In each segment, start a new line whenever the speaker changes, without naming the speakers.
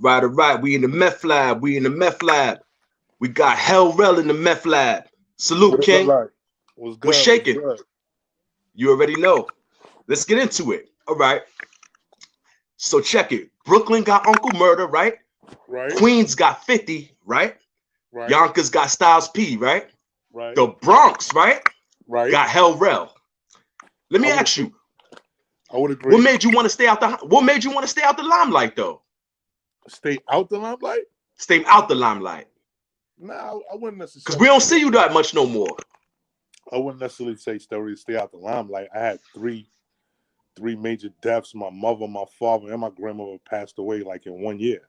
All right. We in the meth lab. We in the meth lab. We got Rell in the meth lab. Salute,
What it look
King.
like? What's
What's
good? What's
shaking?
good?
You already know. Let's get into it. All right. So check it. Brooklyn got Uncle Murder, right?
Right,
Queens got 50, right?
right,
Yonkers got Styles P, right?
right,
The Bronx, right?
right.
Got Rell. Let
I
me
would
ask
agree.
you,
I would
what
agree.
made you want to stay out the what made you want to stay out the limelight though?
Stay out the limelight?
Stay out the limelight.
Nah, I wouldn't
Because we
necessarily
don't
say.
see you that much no more.
I wouldn't necessarily say stay out the limelight. I had three major deaths. My mother, my father, and my grandmother passed away like in 1 year.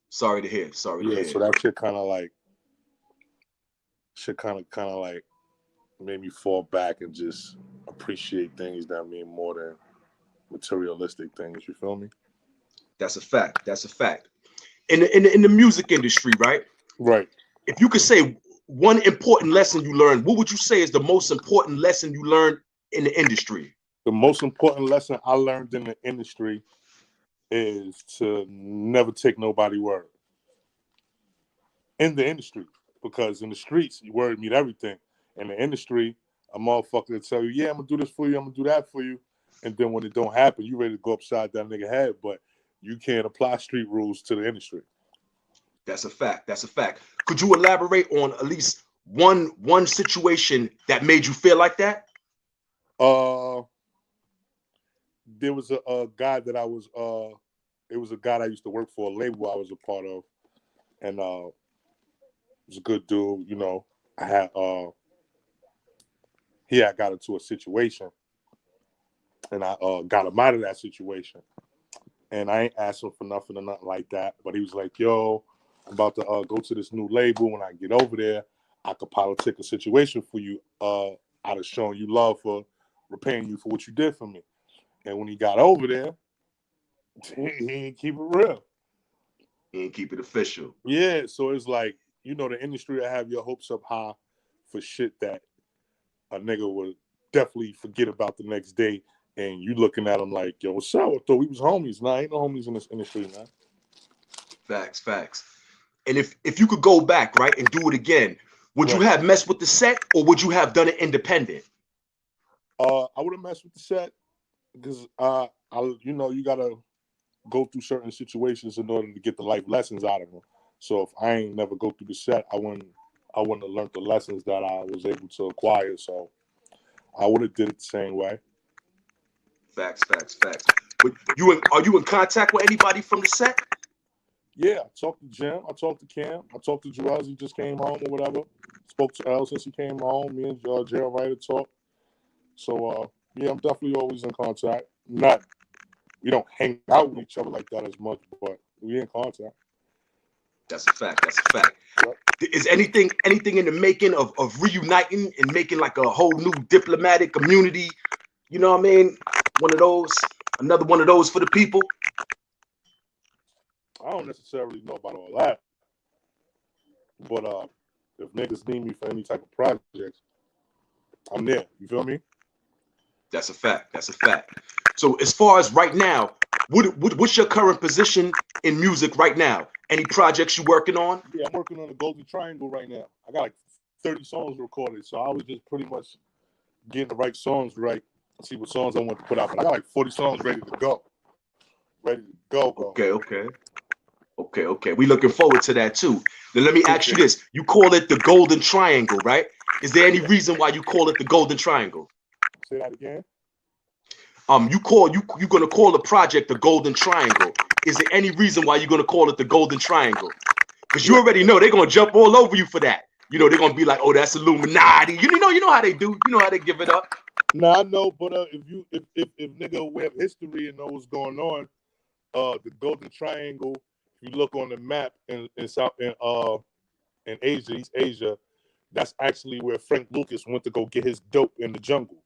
Sorry to hear. Sorry to
Yeah,
hear.
so that shit kind of like made me fall back and just appreciate things that mean more than materialistic things. You feel me?
That's a fact. That's a fact. In the music industry, right?
Right.
If you could say one important lesson you learned, what would you say is the most important lesson you learned in the industry?
The most important lesson I learned in the industry is to never take nobody word in the industry, because in the streets, word mean everything. In the industry, a motherfucker will tell you, "Yeah, I'm gonna do this for you. I'm gonna do that for you," and then when it don't happen, you ready to go upside that nigga head, but you can't apply street rules to the industry.
That's a fact. That's a fact. Could you elaborate on at least one situation that made you feel like that?
Uh, there was a guy that I was it was a guy that I used to work for, a label I was a part of, and was a good dude. You know, I had I got into a situation, and I got him out of that situation. And I ain't asked him for nothing or nothing like that. But he was like, "Yo, I'm about to go to this new label. When I get over there, I could politic a situation for you. I'd have shown you love for repaying you for what you did for me." And when he got over there, he ain't keep it real.
And keep it official.
Yeah, so it's like, the industry will have your hopes up high for shit that a nigga would definitely forget about the next day. And you looking at him like, "Yo, what's up? I thought we was homies." Nah, ain't no homies in this industry, man.
Facts, facts. And if you could go back, right, and do it again, would you
Right.
have messed with the set or would you have done it independent?
I would have messed with the set because you gotta go through certain situations in order to get the life lessons out of them. So if I ain't never go through the set, I wouldn't have learned the lessons that I was able to acquire. So I would have did it the same way.
Facts, facts, facts. But are you in contact with anybody from the set?
Yeah, I talked to Jim, I talked to Cam, I talked to Jarrell. He just came home or whatever. Spoke to L since he came home. Me and Gerald Ryder talked. So yeah, I'm definitely always in contact. Not We don't hang out with each other like that as much, but we in contact.
That's a fact. That's a fact.
Yep.
Is anything in the making of reuniting and making like a whole new diplomatic community? You know what I mean? One of those, another one of those for the people.
I don't necessarily know about all that, but if niggas need me for any type of projects, I'm there. You feel me?
That's a fact. That's a fact. So as far as right now, what's your current position in music right now? Any projects you working on?
Yeah, I'm working on the Golden Triangle right now. I got like 30 songs recorded, so I was just pretty much getting the right songs right. See what songs I want to put out. But I got like 40 songs ready to go. Ready to go.
Okay, okay. Okay, okay. We looking forward to that too. Then let me ask you
Appreciate it.
this. You call it the Golden Triangle, right? Is there any
Yeah.
reason why you call it the Golden Triangle?
Say that again.
You're gonna call the project the Golden Triangle. Is there any reason why you're gonna call it the Golden Triangle? Because you
Yeah.
already know they're gonna jump all over you for that. They're gonna be like, oh, that's Illuminati. You know how they do. You know how they give it up.
Nah, I know, but if nigga we have history and know what's going on, the Golden Triangle. If you look on the map in South in Asia, East Asia, that's actually where Frank Lucas went to go get his dope in the jungle.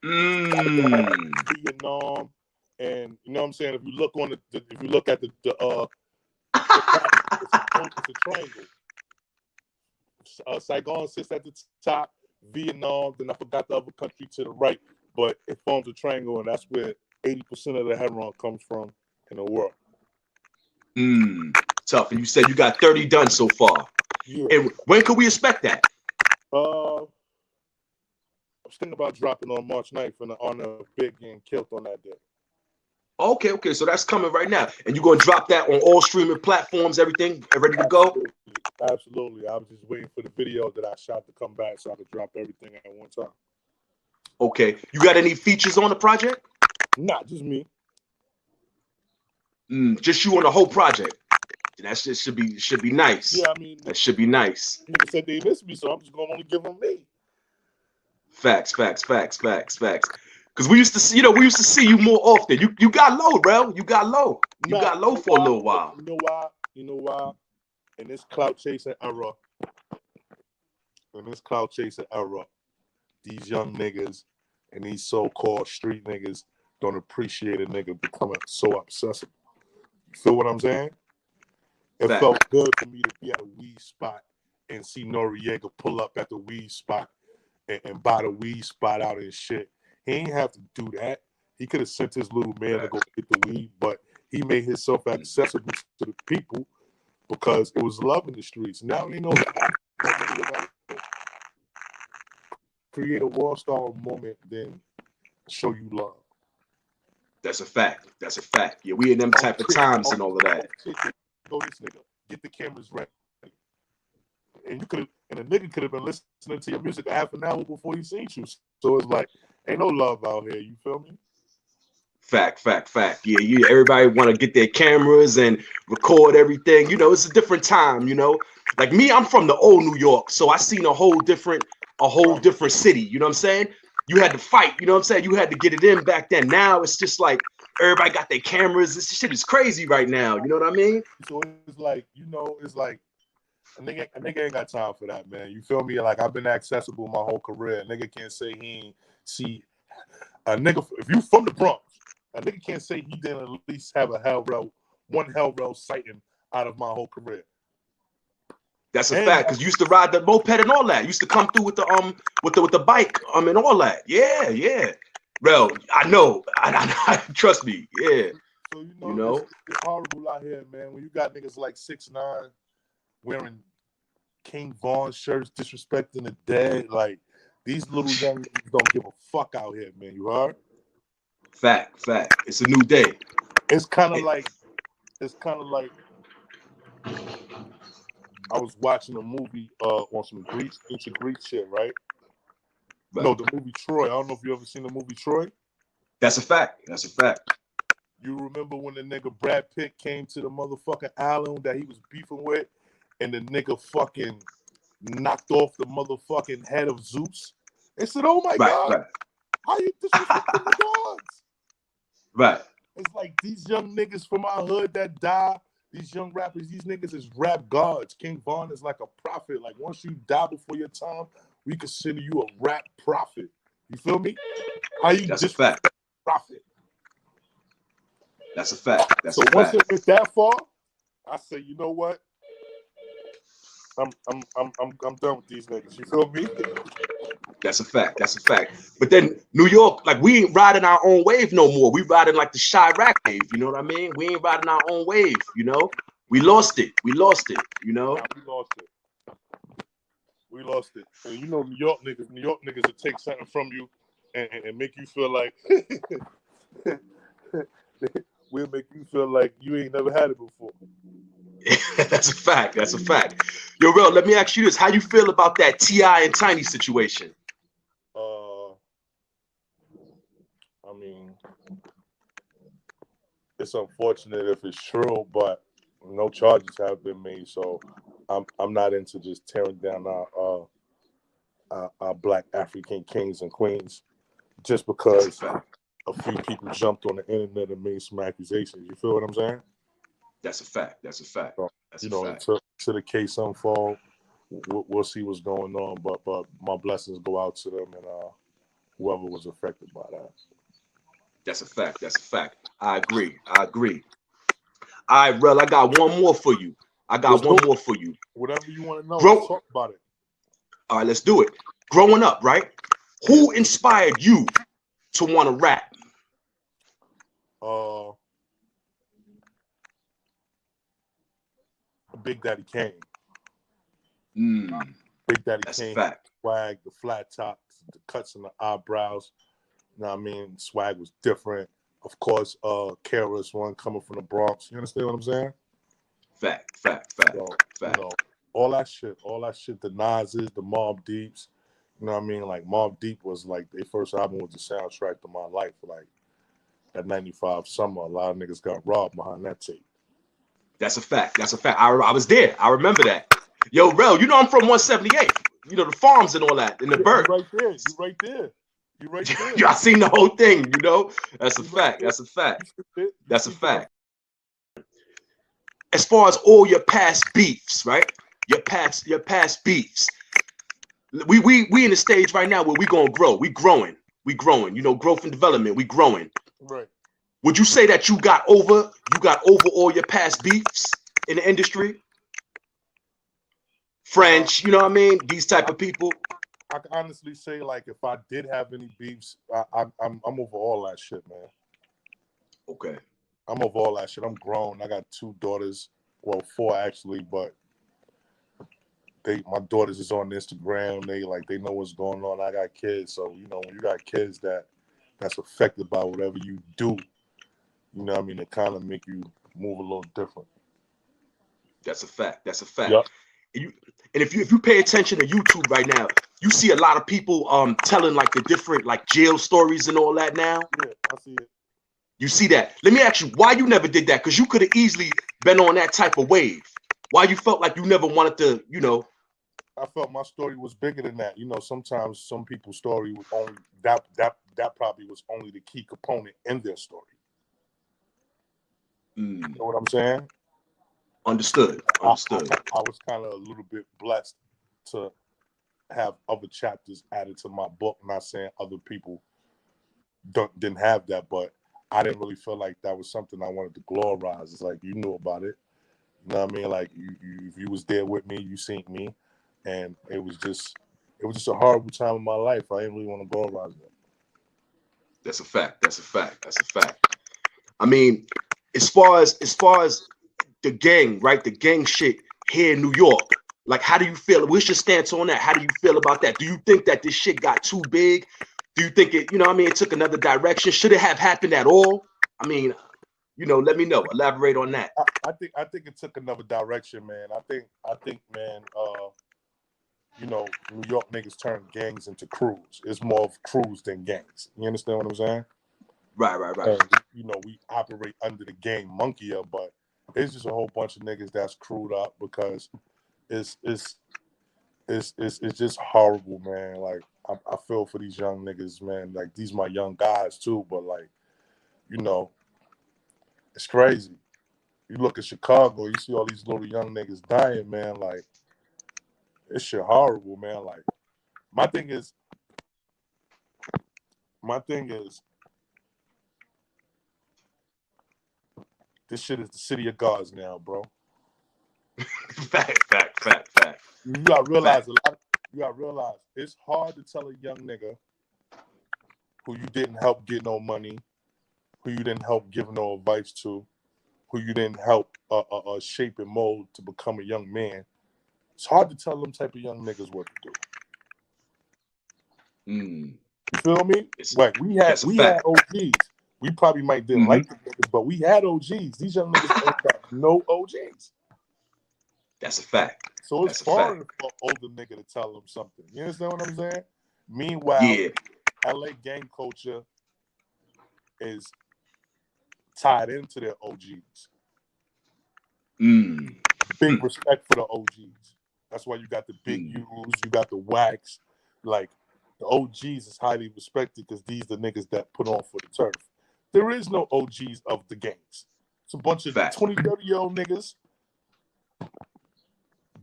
Mm.
Vietnam, and you know what I'm saying. If you look on if you look at the map, it's a triangle. Saigon sits at the top. Vietnam, then I forgot the other country to the right, but it forms a triangle, and that's where 80% of the heroin comes from in the world.
Tough. And you said you got 30 done so far.
Yeah.
And when could we expect that?
I was thinking about dropping on March 9th in the honor of Big getting killed on that day.
Okay. So that's coming right now. And you're going to drop that on all streaming platforms, everything ready to go?
Absolutely. I was just waiting for the video that I shot to come back so I could drop everything at one time.
Okay. You got any features on the project?
Not just me.
Just you on the whole project. That shit should be nice.
Yeah, I mean,
that should be nice.
Nigga said they miss me, so I'm just gonna only give them me.
Facts. Because we used to see, you more often. You got low, bro. You got low. You got low for a little while.
You know why? In this clout chasing era, these young niggas and these so-called street niggas don't appreciate a nigga becoming so obsessive. You feel what I'm saying? It felt good for me to be at a weed spot and see Noriega pull up at the weed spot and buy the weed spot out and shit. He ain't have to do that. He could have sent his little man to go get the weed, but he made himself accessible to the people because it was love in the streets. Now you know create a wall star moment, then show you love.
That's a fact. Yeah, we in them type of times and all of that.
Go this nigga, get the cameras ready. And the nigga could have been listening to your music a half an hour before he seen you. So it's like, ain't no love out here, you feel me?
Fact. Yeah, everybody want to get their cameras and record everything. It's a different time, Like me, I'm from the old New York, so I seen a whole different city, you know what I'm saying? You had to fight, you know what I'm saying? You had to get it in back then. Now it's just like everybody got their cameras. This shit is crazy right now, you know what I mean?
So it's like, a nigga ain't got time for that, man. You feel me? Like, I've been accessible my whole career. A nigga can't say he ain't see a nigga. If you from the Bronx, a nigga can't say he didn't at least have one Hell Rell sighting out of my whole career.
That's a fact, because you used to ride the moped and all that. You used to come through with the bike and all that. Yeah. Rell, I know. I trust me. Yeah.
So it's horrible out here, man. When you got niggas like 6ix9ine wearing King Von shirts, disrespecting the dead, like these little young niggas don't give a fuck out here, man. You heard?
Fact. It's a new day.
It's kind of like I was watching a movie on some ancient Greek shit, right? No, the movie Troy. I don't know if you ever seen the movie Troy.
That's a fact.
You remember when the nigga Brad Pitt came to the motherfucking island that he was beefing with, and the nigga fucking knocked off the motherfucking head of Zeus? They said, "Oh my God, how you disrespecting the gods?"
Right.
It's like these young niggas from our hood that die. These young rappers, these niggas is rap gods. King Von is like a prophet. Like, once you die before your time, we consider you a rap prophet. You feel me? How you
That's a fact.
Prophet?
That's a fact.
So once it went that far, I say, you know what? I'm done with these niggas. You feel me?
That's a fact. But then New York, like, we ain't riding our own wave no more. We riding like the Chirac wave. You know what I mean? We ain't riding our own wave. We lost it.
Yeah, we lost it. And New York niggas will take something from you and make you feel like we'll make you feel like you ain't never had it before.
That's a fact. Yo, Rell, let me ask you this: how you feel about that T.I. and Tiny situation?
I mean, it's unfortunate if it's true, but no charges have been made, so I'm not into just tearing down our Black African kings and queens just because a few people jumped on the internet and made some accusations. You feel what I'm saying?
That's a fact. So,
until the case unfold, we'll see what's going on. But my blessings go out to them and whoever was affected by that.
That's a fact. I agree. All right, Rell, I got one more for you.
Whatever you want to know, let's talk about it.
All right, let's do it. Growing up, right? Who inspired you to want to rap?
Big Daddy Kane.
Mm,
Big Daddy
that's
Kane.
a fact.
Swag, the flat tops, the cuts in the eyebrows. You know what I mean? Swag was different. Of course, KRS One coming from the Bronx. You understand what I'm saying?
Fact.
So, you know, all that shit, the Nas's, the Mobb Deeps. You know what I mean? Like Mobb Deep was like their first album was the soundtrack to my life. Like that 95 summer, a lot of niggas got robbed behind that tape.
That's a fact. I was there. I remember that. Yo, Rell, you know I'm from 178. You know, the farms and all that, in the Burke.
You right there.
I seen the whole thing, you know? That's a fact. That's a fact. As far as all your past beefs, right? Your past beefs. We in the stage right now where we gonna grow. We growing. You know, growth and development. We growing.
Right.
Would you say that you got over all your past beefs in the industry? French, you know what I mean? These type of people.
I can honestly say, like, if I did have any beefs, I'm over all that shit, man.
Okay.
I'm over all that shit. I'm grown. I got 2 daughters. Well, 4 actually, but my daughters is on Instagram. They know what's going on. I got kids, so you know when you got kids that's affected by whatever you do, you know what I mean, it kind of make you move a little different.
That's a fact.
Yep.
And if you pay attention to YouTube right now, you see a lot of people telling like the different like jail stories and all that now.
Yeah, I see it.
You see that? Let me ask you why you never did that, because you could have easily been on that type of wave. Why you felt like you never wanted to, you know?
I felt my story was bigger than that. You know, sometimes some people's story was only that probably was only the key component in their story. You know what I'm saying?
Understood.
I was kind of a little bit blessed to have other chapters added to my book. I'm not saying other people didn't have that, but I didn't really feel like that was something I wanted to glorize. It's like you knew about it. You know what I mean? Like you if you was there with me, you seen me, and it was just a horrible time in my life. I didn't really want to glorize it.
That's a fact. I mean, as far as the gang, right? The gang shit here in New York. Like, how do you feel? What's your stance on that? How do you feel about that? Do you think that this shit got too big? Do you think it, you know what I mean, it took another direction? Should it have happened at all? I mean, you know, let me know. Elaborate on that.
I think it took another direction, man. I think, man, you know, New York niggas turn gangs into crews. It's more of crews than gangs. You understand what I'm saying?
Right.
And, you know, we operate under the gang monkey, but it's just a whole bunch of niggas that's crewed up because it's just horrible, man. Like I feel for these young niggas, man. Like these my young guys too, but like, you know, it's crazy. You look at Chicago, you see all these little young niggas dying, man. Like this shit horrible, man. Like my thing is this shit is the city of gods now, bro.
Fact.
You gotta realize you gotta realize it's hard to tell a young nigga who you didn't help get no money, who you didn't help give no advice to, who you didn't help shape and mold to become a young man. It's hard to tell them type of young niggas what to do. You feel me? Like we had OGs. We probably might didn't like the niggas, but we had OGs. These young niggas ain't got no OGs.
That's a fact.
So it's foreign for an older nigga to tell them something. You understand what I'm saying? Meanwhile, LA gang culture is tied into their OGs. Big respect for the OGs. That's why you got the big U's, you got the wax. Like the OGs is highly respected because these are the niggas that put on for the turf. There is no OGs of the gangs. It's a bunch of 20, 30-year-old niggas.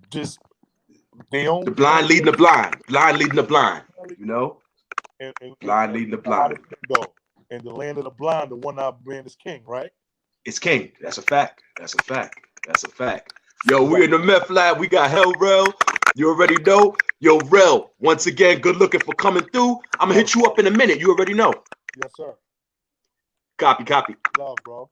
Just they own
the blind leading the blind. Blind leading the blind. You know?
And
blind leading the blind.
And the land of the blind, the one-eyed man is king, right?
It's king. That's a fact. Yo, we in the meth lab. We got Rell. You already know. Yo, Rell, once again, good looking for coming through. I'm going to hit you up in a minute. You already know.
Yes, sir.
Copy.
Love, bro.